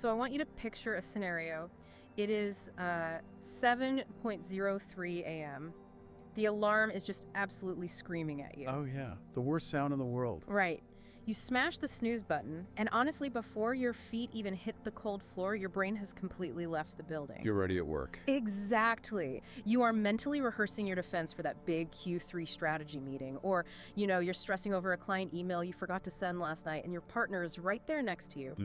So I want you to picture a scenario. It is 7:03 a.m. The alarm is just absolutely screaming at you. Oh, yeah. The worst sound in the world. Right. You smash the snooze button, and honestly, before your feet even hit the cold floor, your brain has completely left the building. You're ready at work. Exactly. You are mentally rehearsing your defense for that big Q3 strategy meeting. Or, you're stressing over a client email you forgot to send last night, and your partner is right there next to you.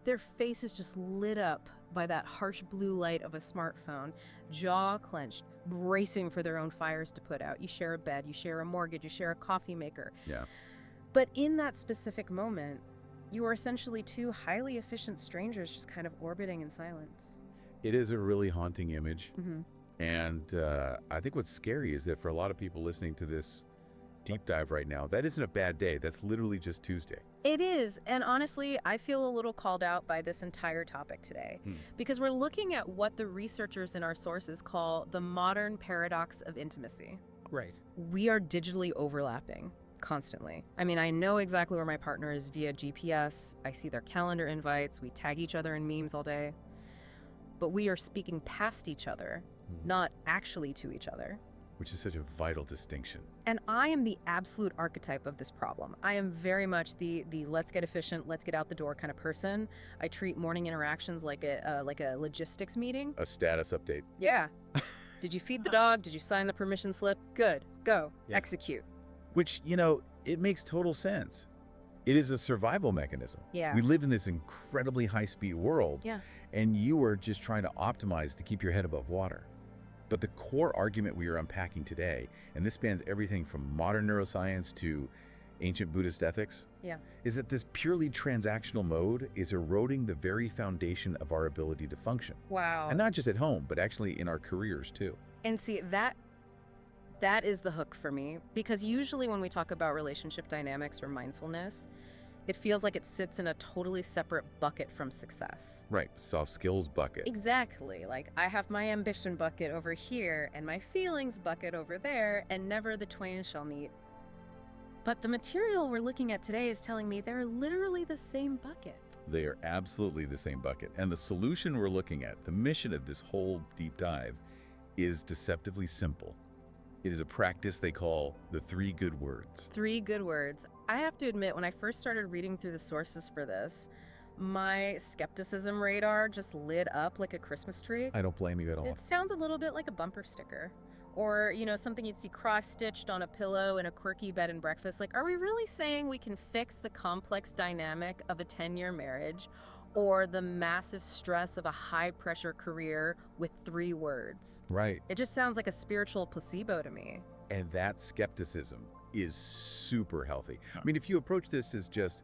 Their face is just lit up by that harsh blue light of a smartphone, jaw clenched, bracing for their own fires to put out. You share a bed, you share a mortgage, you share a coffee maker. Yeah. But in that specific moment, you are essentially two highly efficient strangers just kind of orbiting in silence. It is a really haunting image. Mm-hmm. And I think what's scary is that for a lot of people listening to this deep dive right now, that isn't a bad day. That's literally just Tuesday. It is. And honestly, I feel a little called out by this entire topic today because we're looking at what the researchers in our sources call the modern paradox of intimacy. Right. We are digitally overlapping constantly. I mean, I know exactly where my partner is via GPS. I see their calendar invites. We tag each other in memes all day. But we are speaking past each other, not actually to each other. Which is such a vital distinction. And I am the absolute archetype of this problem. I am very much the let's get efficient, let's get out the door kind of person. I treat morning interactions like a logistics meeting. A status update. Yeah. Did you feed the dog? Did you sign the permission slip? Good. Go. Yeah. Execute. Which, it makes total sense. It is a survival mechanism. Yeah. We live in this incredibly high-speed world. Yeah. And you are just trying to optimize to keep your head above water. But the core argument we are unpacking today, and this spans everything from modern neuroscience to ancient Buddhist ethics, is that this purely transactional mode is eroding the very foundation of our ability to function. Wow. And not just at home, but actually in our careers too. And see, that is the hook for me, because usually when we talk about relationship dynamics or mindfulness, it feels like it sits in a totally separate bucket from success. Right, soft skills bucket. Exactly. Like, I have my ambition bucket over here and my feelings bucket over there, and never the twain shall meet. But the material we're looking at today is telling me they're literally the same bucket. They are absolutely the same bucket. And the solution we're looking at, the mission of this whole deep dive, is deceptively simple. It is a practice they call the 3 good words. 3 good words. I have to admit, when I first started reading through the sources for this, my skepticism radar just lit up like a Christmas tree. I don't blame you at all. It sounds a little bit like a bumper sticker. Or, something you'd see cross-stitched on a pillow in a quirky bed and breakfast. Like, are we really saying we can fix the complex dynamic of a 10-year marriage or the massive stress of a high-pressure career with 3 words? Right. It just sounds like a spiritual placebo to me. And that skepticism is super healthy. I mean, if you approach this as just,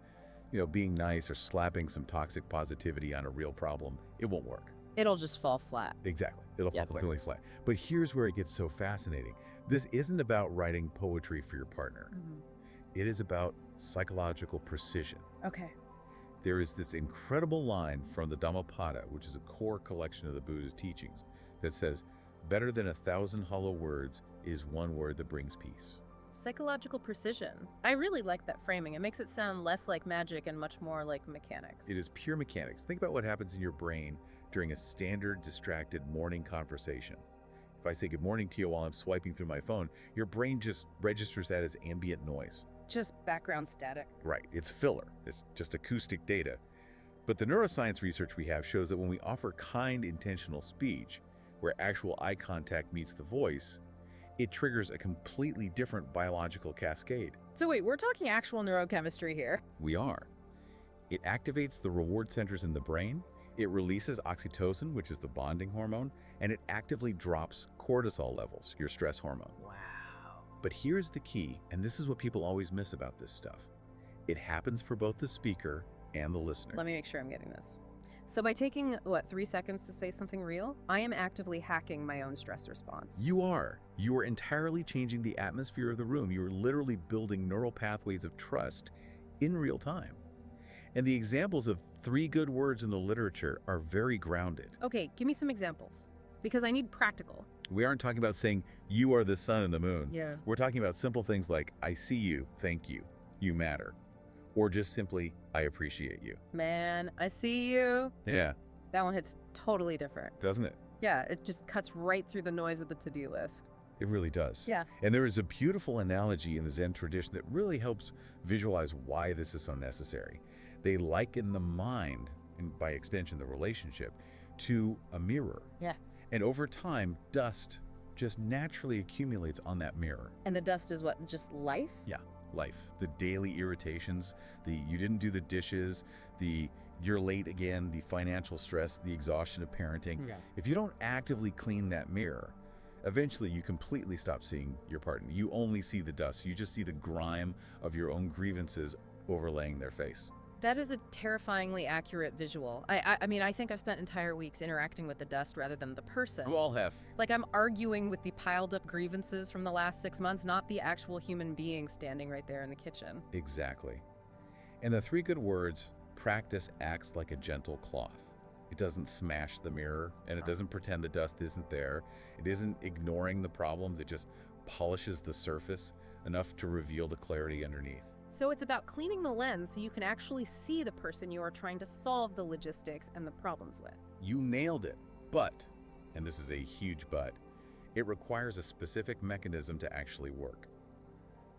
being nice or slapping some toxic positivity on a real problem, it won't work. It'll just fall flat. Exactly. It'll fall completely flat. But here's where it gets so fascinating. This isn't about writing poetry for your partner. It is about psychological precision. Okay. There is this incredible line from the Dhammapada, which is a core collection of the Buddha's teachings, that says, better than 1,000 hollow words is 1 word that brings peace. Psychological precision. I really like that framing. It makes it sound less like magic and much more like mechanics. It is pure mechanics. Think about what happens in your brain during a standard distracted morning conversation. If I say good morning to you while I'm swiping through my phone, your brain just registers that as ambient noise. Just background static. Right. It's filler. It's just acoustic data. But the neuroscience research we have shows that when we offer kind, intentional speech, where actual eye contact meets the voice, it triggers a completely different biological cascade. So wait, we're talking actual neurochemistry here. We are. It activates the reward centers in the brain, it releases oxytocin, which is the bonding hormone, and it actively drops cortisol levels, your stress hormone. Wow. But here's the key, and this is what people always miss about this stuff. It happens for both the speaker and the listener. Let me make sure I'm getting this. So by taking, 3 seconds to say something real, I am actively hacking my own stress response. You are. You are entirely changing the atmosphere of the room. You are literally building neural pathways of trust in real time. And the examples of 3 good words in the literature are very grounded. Okay, give me some examples, because I need practical. We aren't talking about saying, you are the sun and the moon. Yeah. We're talking about simple things like, I see you, thank you, you matter. or just simply, I appreciate you. Man, I see you. Yeah. That one hits totally different. Doesn't it? Yeah, it just cuts right through the noise of the to-do list. It really does. Yeah. And there is a beautiful analogy in the Zen tradition that really helps visualize why this is so necessary. They liken the mind, and by extension the relationship, to a mirror. Yeah. And over time, dust just naturally accumulates on that mirror. And the dust is what, just life? Yeah, life. The daily irritations, the you didn't do the dishes, the you're late again, the financial stress, the exhaustion of parenting. Yeah. If you don't actively clean that mirror, eventually you completely stop seeing your partner. You only see the dust. You just see the grime of your own grievances overlaying their face. That is a terrifyingly accurate visual. I mean, I think I've spent entire weeks interacting with the dust rather than the person. We all have. Like I'm arguing with the piled up grievances from the last 6 months, not the actual human being standing right there in the kitchen. Exactly. And the three good words, practice acts like a gentle cloth. It doesn't smash the mirror, and it doesn't pretend the dust isn't there. It isn't ignoring the problems. It just polishes the surface enough to reveal the clarity underneath. So it's about cleaning the lens so you can actually see the person you are trying to solve the logistics and the problems with. You nailed it. But, and this is a huge but, it requires a specific mechanism to actually work.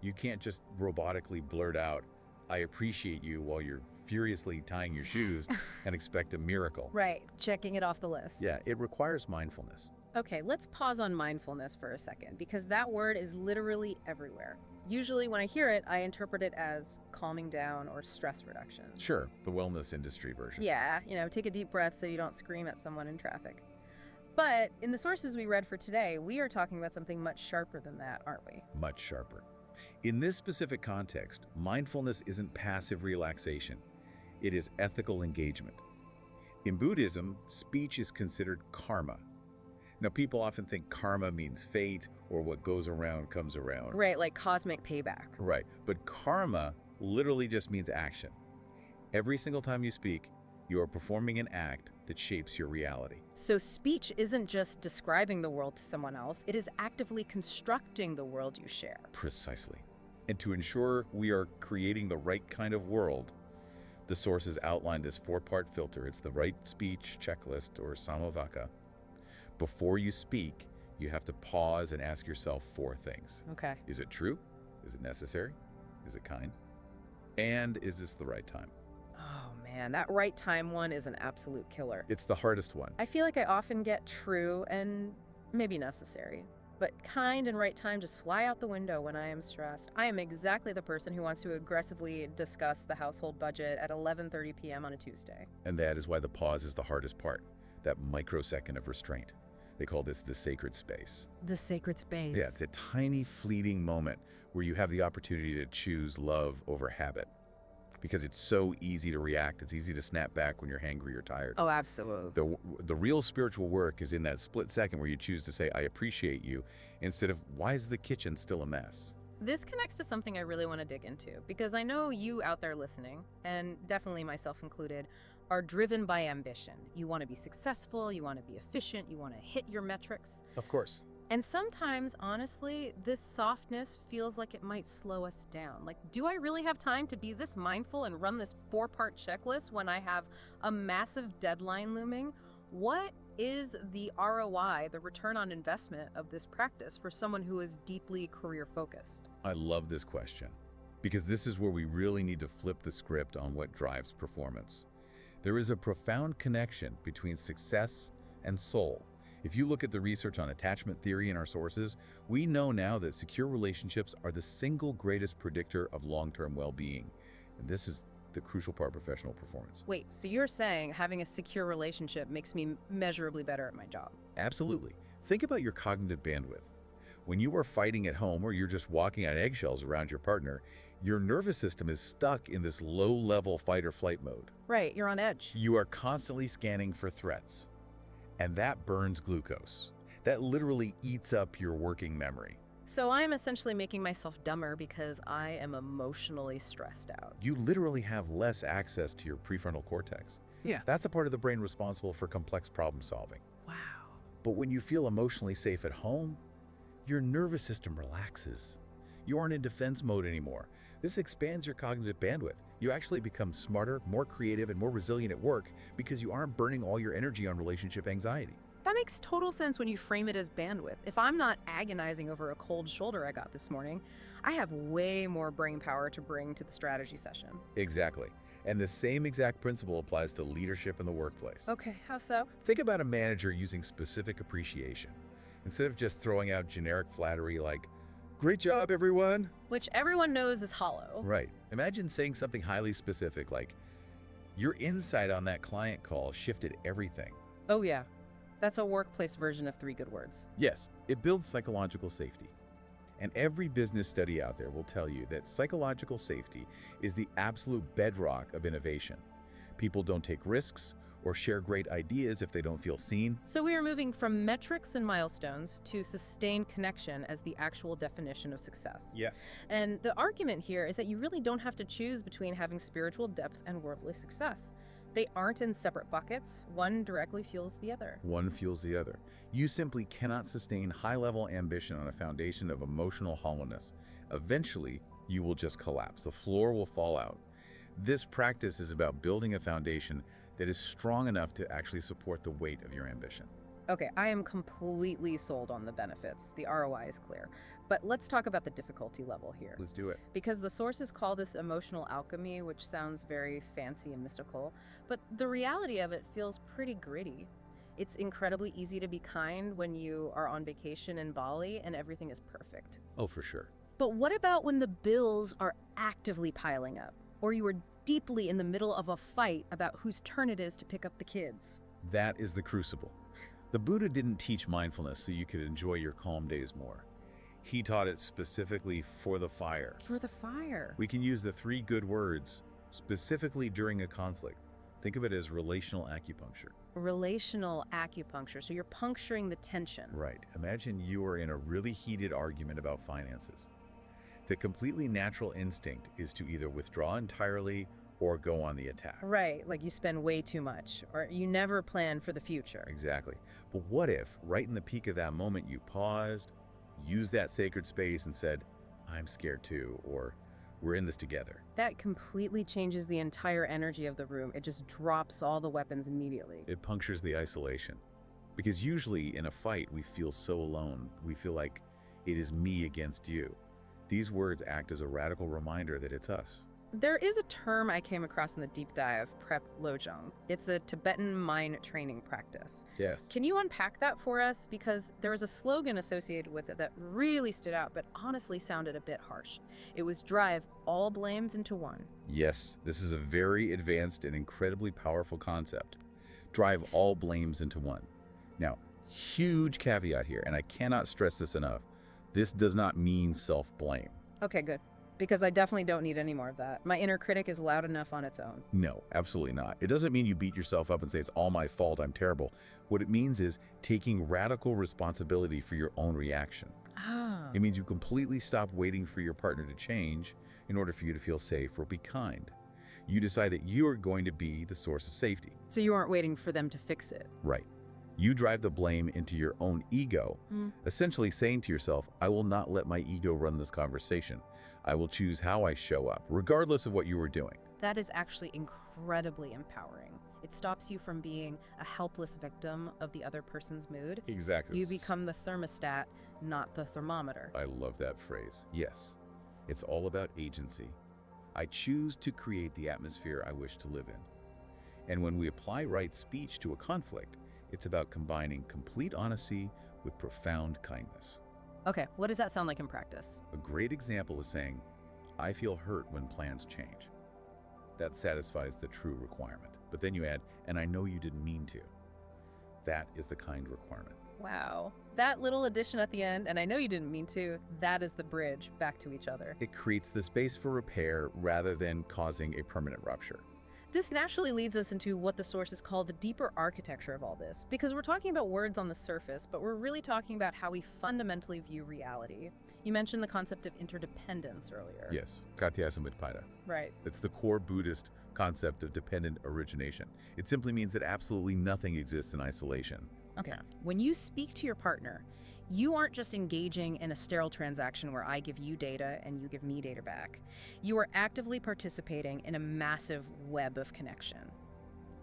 You can't just robotically blurt out, I appreciate you, while you're furiously tying your shoes and expect a miracle. Right, checking it off the list. Yeah, it requires mindfulness. Okay, let's pause on mindfulness for a second, because that word is literally everywhere. Usually when I hear it, I interpret it as calming down or stress reduction. Sure, the wellness industry version. Yeah, take a deep breath so you don't scream at someone in traffic. But in the sources we read for today, we are talking about something much sharper than that, aren't we? Much sharper. In this specific context, mindfulness isn't passive relaxation. It is ethical engagement. In Buddhism, speech is considered karma. Now, people often think karma means fate or what goes around comes around. Right, like cosmic payback. Right, but karma literally just means action. Every single time you speak, you are performing an act that shapes your reality. So speech isn't just describing the world to someone else, it is actively constructing the world you share. Precisely. And to ensure we are creating the right kind of world, the sources outline this 4-part filter. It's the right speech checklist, or samavaka. Before you speak, you have to pause and ask yourself 4 things. Okay. Is it true? Is it necessary? Is it kind? And is this the right time? Oh man, that right time one is an absolute killer. It's the hardest one. I feel like I often get true and maybe necessary, but kind and right time just fly out the window when I am stressed. I am exactly the person who wants to aggressively discuss the household budget at 11:30 p.m. on a Tuesday. And that is why the pause is the hardest part, that microsecond of restraint. They call this the sacred space. The sacred space. Yeah, it's a tiny fleeting moment where you have the opportunity to choose love over habit. Because it's so easy to react, it's easy to snap back when you're hangry or tired. Oh, absolutely. The real spiritual work is in that split second where you choose to say, I appreciate you, instead of, why is the kitchen still a mess? This connects to something I really want to dig into, because I know you out there listening, and definitely myself included, are driven by ambition. You want to be successful, you want to be efficient, you want to hit your metrics. Of course. And sometimes, honestly, this softness feels like it might slow us down. Like, do I really have time to be this mindful and run this 4-part checklist when I have a massive deadline looming? What is the ROI, the return on investment of this practice for someone who is deeply career focused? I love this question, because this is where we really need to flip the script on what drives performance. There is a profound connection between success and soul. If you look at the research on attachment theory in our sources, we know now that secure relationships are the single greatest predictor of long-term well-being. And this is the crucial part of professional performance. Wait, so you're saying having a secure relationship makes me measurably better at my job? Absolutely. Think about your cognitive bandwidth. When you are fighting at home or you're just walking on eggshells around your partner, your nervous system is stuck in this low-level fight or flight mode. Right, you're on edge. You are constantly scanning for threats. And that burns glucose. That literally eats up your working memory. So I'm essentially making myself dumber because I am emotionally stressed out. You literally have less access to your prefrontal cortex. Yeah. That's the part of the brain responsible for complex problem solving. Wow. But when you feel emotionally safe at home, your nervous system relaxes. You aren't in defense mode anymore. This expands your cognitive bandwidth. You actually become smarter, more creative, and more resilient at work because you aren't burning all your energy on relationship anxiety. That makes total sense when you frame it as bandwidth. If I'm not agonizing over a cold shoulder I got this morning, I have way more brain power to bring to the strategy session. Exactly. And the same exact principle applies to leadership in the workplace. Okay, how so? Think about a manager using specific appreciation. Instead of just throwing out generic flattery like, "Great job, everyone," which everyone knows is hollow. Right. Imagine saying something highly specific like, "Your insight on that client call shifted everything." Oh yeah, that's a workplace version of 3 good words. Yes, it builds psychological safety. And every business study out there will tell you that psychological safety is the absolute bedrock of innovation. People don't take risks or share great ideas if they don't feel seen. So we are moving from metrics and milestones to sustained connection as the actual definition of success. Yes. And the argument here is that you really don't have to choose between having spiritual depth and worldly success. They aren't in separate buckets. One directly fuels the other. One fuels the other. You simply cannot sustain high-level ambition on a foundation of emotional hollowness. Eventually, you will just collapse. The floor will fall out. This practice is about building a foundation that is strong enough to actually support the weight of your ambition. Okay, I am completely sold on the benefits. The ROI is clear. But let's talk about the difficulty level here. Let's do it. Because the sources call this emotional alchemy, which sounds very fancy and mystical, but the reality of it feels pretty gritty. It's incredibly easy to be kind when you are on vacation in Bali and everything is perfect. Oh, for sure. But what about when the bills are actively piling up, or you are deeply in the middle of a fight about whose turn it is to pick up the kids? That is the crucible. The Buddha didn't teach mindfulness so you could enjoy your calm days more. He taught it specifically for the fire. For the fire. We can use the 3 good words specifically during a conflict. Think of it as relational acupuncture. Relational acupuncture. So you're puncturing the tension. Right. Imagine you are in a really heated argument about finances. The completely natural instinct is to either withdraw entirely or go on the attack. Right, like you spend way too much, or you never plan for the future. Exactly. But what if, right in the peak of that moment, you paused, used that sacred space and said, "I'm scared too," or "We're in this together"? That completely changes the entire energy of the room. It just drops all the weapons immediately. It punctures the isolation. Because usually in a fight, we feel so alone. We feel like it is me against you. These words act as a radical reminder that it's us. There is a term I came across in the deep dive, Prep Lojong. It's a Tibetan mind training practice. Yes. Can you unpack that for us? Because there was a slogan associated with it that really stood out, but honestly sounded a bit harsh. It was drive all blames into one. Yes, this is a very advanced and incredibly powerful concept. Drive all blames into one. Now, huge caveat here, and I cannot stress this enough. This does not mean self-blame. Okay, good. Because I definitely don't need any more of that. My inner critic is loud enough on its own. No, absolutely not. It doesn't mean you beat yourself up and say it's all my fault, I'm terrible. What it means is taking radical responsibility for your own reaction. Ah. It means you completely stop waiting for your partner to change in order for you to feel safe or be kind. You decide that you are going to be the source of safety. So you aren't waiting for them to fix it. Right. You drive the blame into your own ego, essentially saying to yourself, "I will not let my ego run this conversation. I will choose how I show up, regardless of what you were doing." That is actually incredibly empowering. It stops you from being a helpless victim of the other person's mood. Exactly. You become the thermostat, not the thermometer. I love that phrase. Yes, it's all about agency. I choose to create the atmosphere I wish to live in. And when we apply right speech to a conflict, it's about combining complete honesty with profound kindness. Okay, what does that sound like in practice? A great example is saying, "I feel hurt when plans change." That satisfies the true requirement. But then you add, "and I know you didn't mean to." That is the kind requirement. Wow. That little addition at the end, "and I know you didn't mean to," that is the bridge back to each other. It creates the space for repair rather than causing a permanent rupture. This naturally leads us into what the sources call the deeper architecture of all this, because we're talking about words on the surface, but we're really talking about how we fundamentally view reality. You mentioned the concept of interdependence earlier. Yes, Katyasamutpada. Right. It's the core Buddhist concept of dependent origination. It simply means that absolutely nothing exists in isolation. Okay. When you speak to your partner, You aren't just engaging in a sterile transaction where I give you data and you give me data back. You are actively participating in a massive web of connection.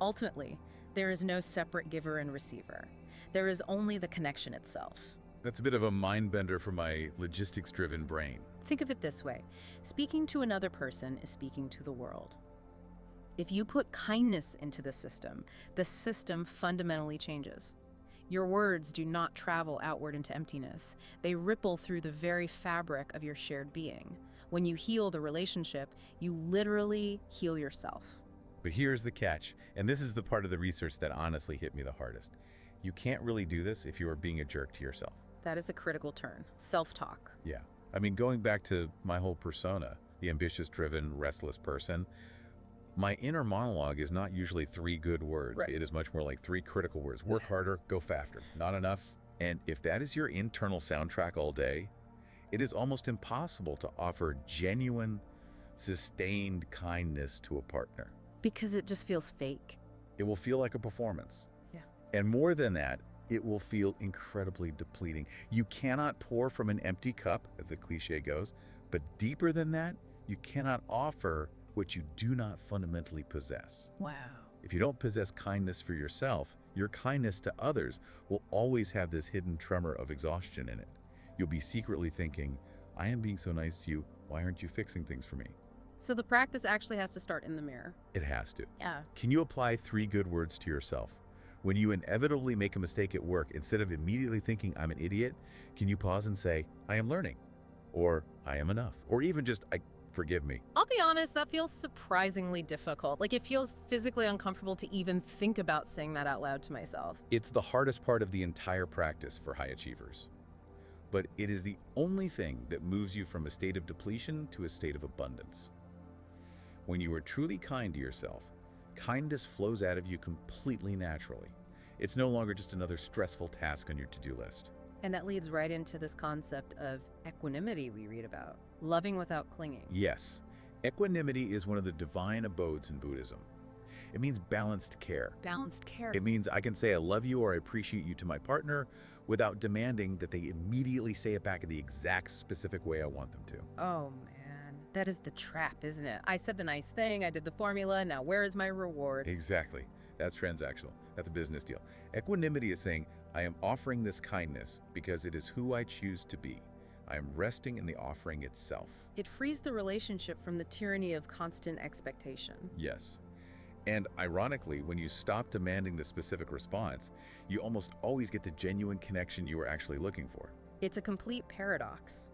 Ultimately, there is no separate giver and receiver. There is only the connection itself. That's a bit of a mind bender for my logistics-driven brain. Think of it this way. Speaking to another person is speaking to the world. If you put kindness into the system fundamentally changes. Your words do not travel outward into emptiness. They ripple through the very fabric of your shared being. When you heal the relationship, you literally heal yourself. But here's the catch, and this is the part of the research that honestly hit me the hardest. You can't really do this if you are being a jerk to yourself. That is the critical turn, self-talk. Yeah. I mean, going back to my whole persona, the ambitious, driven, restless person, my inner monologue is not usually 3 good words. Right. It is much more like 3 critical words. Work harder, go faster, not enough. And if that is your internal soundtrack all day, it is almost impossible to offer genuine, sustained kindness to a partner. Because it just feels fake. It will feel like a performance. Yeah. And more than that, it will feel incredibly depleting. You cannot pour from an empty cup, as the cliche goes, but deeper than that, you cannot offer what you do not fundamentally possess. Wow. If you don't possess kindness for yourself, your kindness to others will always have this hidden tremor of exhaustion in it. You'll be secretly thinking, I am being so nice to you, why aren't you fixing things for me? So the practice actually has to start in the mirror. It has to. Yeah. Can you apply 3 good words to yourself? When you inevitably make a mistake at work, instead of immediately thinking, I'm an idiot, can you pause and say, I am learning? Or I am enough? Or even just, forgive me. I'll be honest, that feels surprisingly difficult. Like, it feels physically uncomfortable to even think about saying that out loud to myself. It's the hardest part of the entire practice for high achievers. But it is the only thing that moves you from a state of depletion to a state of abundance. When you are truly kind to yourself, kindness flows out of you completely naturally. It's no longer just another stressful task on your to-do list. And that leads right into this concept of equanimity we read about, loving without clinging. Yes, equanimity is one of the divine abodes in Buddhism. It means balanced care. Balanced care. It means I can say I love you or I appreciate you to my partner without demanding that they immediately say it back in the exact specific way I want them to. Oh, man. That is the trap, isn't it? I said the nice thing, I did the formula, now where is my reward? Exactly. That's transactional. That's a business deal. Equanimity is saying, I am offering this kindness because it is who I choose to be. I am resting in the offering itself. It frees the relationship from the tyranny of constant expectation. Yes. And ironically, when you stop demanding the specific response, you almost always get the genuine connection you were actually looking for. It's a complete paradox.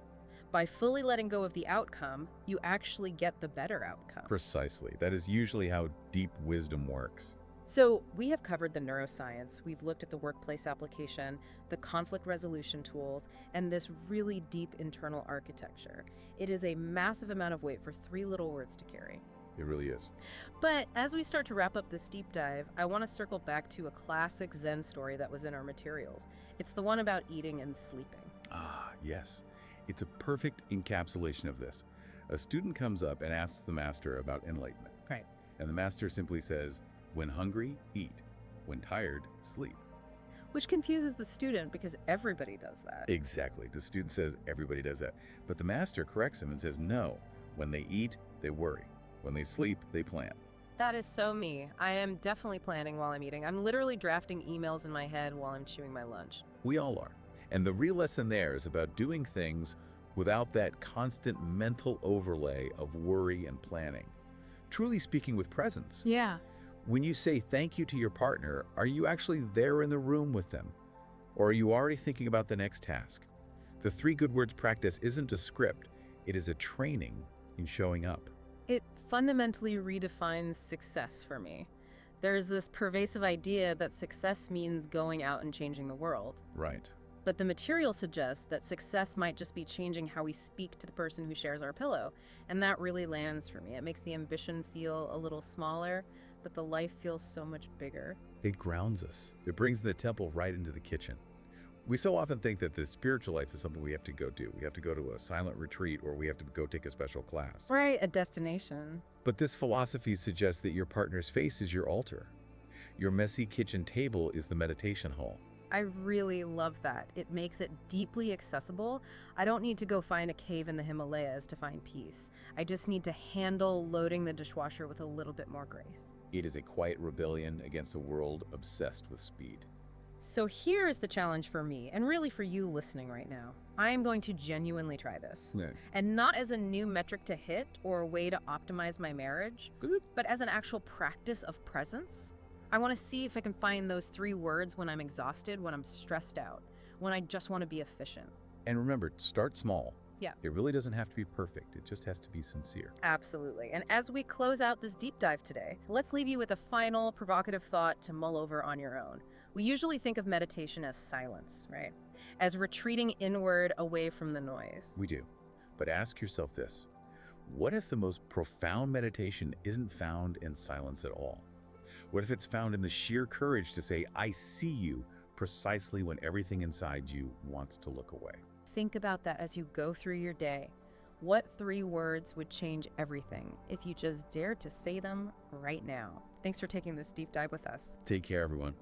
By fully letting go of the outcome, you actually get the better outcome. Precisely. That is usually how deep wisdom works. So we have covered the neuroscience, we've looked at the workplace application, the conflict resolution tools, and this really deep internal architecture. It is a massive amount of weight for 3 little words to carry. It really is. But as we start to wrap up this deep dive, I want to circle back to a classic Zen story that was in our materials. It's the one about eating and sleeping. Ah, yes. It's a perfect encapsulation of this. A student comes up and asks the master about enlightenment. Right. And the master simply says, when hungry, eat. When tired, sleep. Which confuses the student because everybody does that. Exactly. The student says everybody does that. But the master corrects him and says, no. When they eat, they worry. When they sleep, they plan. That is so me. I am definitely planning while I'm eating. I'm literally drafting emails in my head while I'm chewing my lunch. We all are. And the real lesson there is about doing things without that constant mental overlay of worry and planning. Truly speaking with presence. Yeah. When you say thank you to your partner, are you actually there in the room with them? Or are you already thinking about the next task? The 3 good words practice isn't a script. It is a training in showing up. It fundamentally redefines success for me. There's this pervasive idea that success means going out and changing the world. Right. But the material suggests that success might just be changing how we speak to the person who shares our pillow. And that really lands for me. It makes the ambition feel a little smaller, but the life feels so much bigger. It grounds us. It brings the temple right into the kitchen. We so often think that the spiritual life is something we have to go do. We have to go to a silent retreat or we have to go take a special class. Right, a destination. But this philosophy suggests that your partner's face is your altar. Your messy kitchen table is the meditation hall. I really love that. It makes it deeply accessible. I don't need to go find a cave in the Himalayas to find peace. I just need to handle loading the dishwasher with a little bit more grace. It is a quiet rebellion against a world obsessed with speed. So here is the challenge for me, and really for you listening right now. I am going to genuinely try this. Yeah. And not as a new metric to hit or a way to optimize my marriage, but as an actual practice of presence. I want to see if I can find those 3 words when I'm exhausted, when I'm stressed out, when I just want to be efficient. And remember, start small. Yeah. It really doesn't have to be perfect. It just has to be sincere. Absolutely. And as we close out this deep dive today, let's leave you with a final provocative thought to mull over on your own. We usually think of meditation as silence, right? As retreating inward away from the noise. We do. But ask yourself this. What if the most profound meditation isn't found in silence at all? What if it's found in the sheer courage to say, I see you, precisely when everything inside you wants to look away? Think about that as you go through your day. What 3 words would change everything if you just dared to say them right now? Thanks for taking this deep dive with us. Take care, everyone.